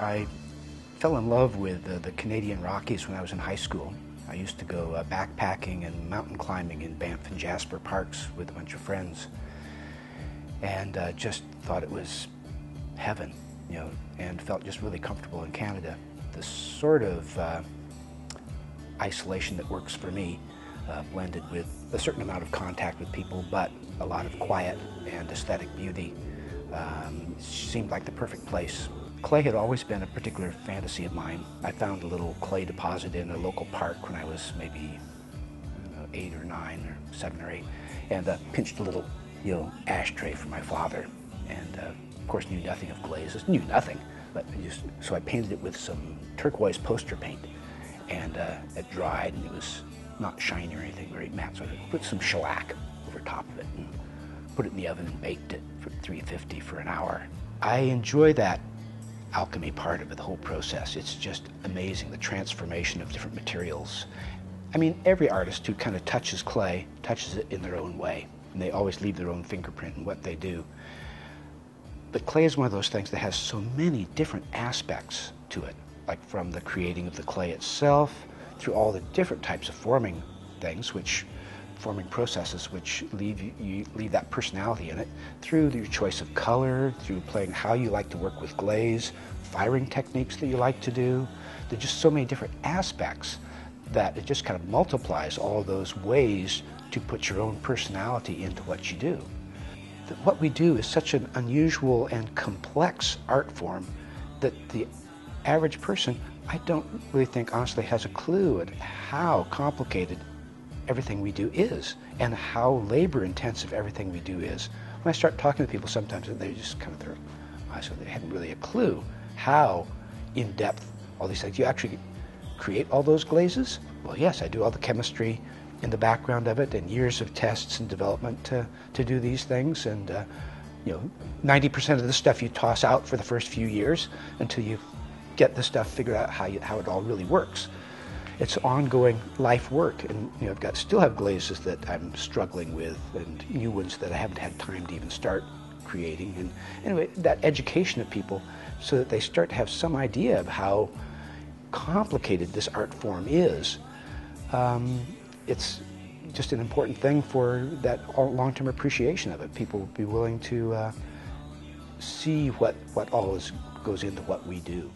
I fell in love with the Canadian Rockies when I was in high school. I used to go backpacking and mountain climbing in Banff and Jasper parks with a bunch of friends, and just thought it was heaven, you know, and felt just really comfortable in Canada. The sort of isolation that works for me, blended with a certain amount of contact with people, but a lot of quiet and aesthetic beauty, seemed like the perfect place. Clay had always been a particular fantasy of mine. I found a little clay deposit in a local park when I was maybe 8 or 9 or 7 or 8, and pinched a little, ashtray for my father, and of course knew nothing of glazes, knew nothing, but so I painted it with some turquoise poster paint, and it dried, and it was not shiny or anything, very matte, so I put some shellac over top of it and put it in the oven and baked it for 350 for an hour. I enjoy that alchemy part of it, the whole process. It's just amazing, the transformation of different materials. I mean, every artist who kind of touches clay touches it in their own way, and they always leave their own fingerprint in what they do. But clay is one of those things that has so many different aspects to it, like from the creating of the clay itself, through all the different types of forming processes which leave that personality in it, through your choice of color, through playing how you like to work with glaze, firing techniques that you like to do. There's just so many different aspects that it just kind of multiplies all those ways to put your own personality into what you do. What we do is such an unusual and complex art form that the average person, I don't really think honestly has a clue at how complicated everything we do is, and how labor-intensive everything we do is. When I start talking to people, sometimes they just kind of throw eyes, so they hadn't really a clue how in-depth all these things. You actually create all those glazes? Well, yes, I do all the chemistry in the background of it, and years of tests and development to do these things, and 90% of the stuff you toss out for the first few years until you get the stuff figured out how it all really works. It's ongoing life work, and still have glazes that I'm struggling with, and new ones that I haven't had time to even start creating. And anyway, that education of people so that they start to have some idea of how complicated this art form is. It's just an important thing for that long-term appreciation of it. People will be willing to see what all goes into what we do.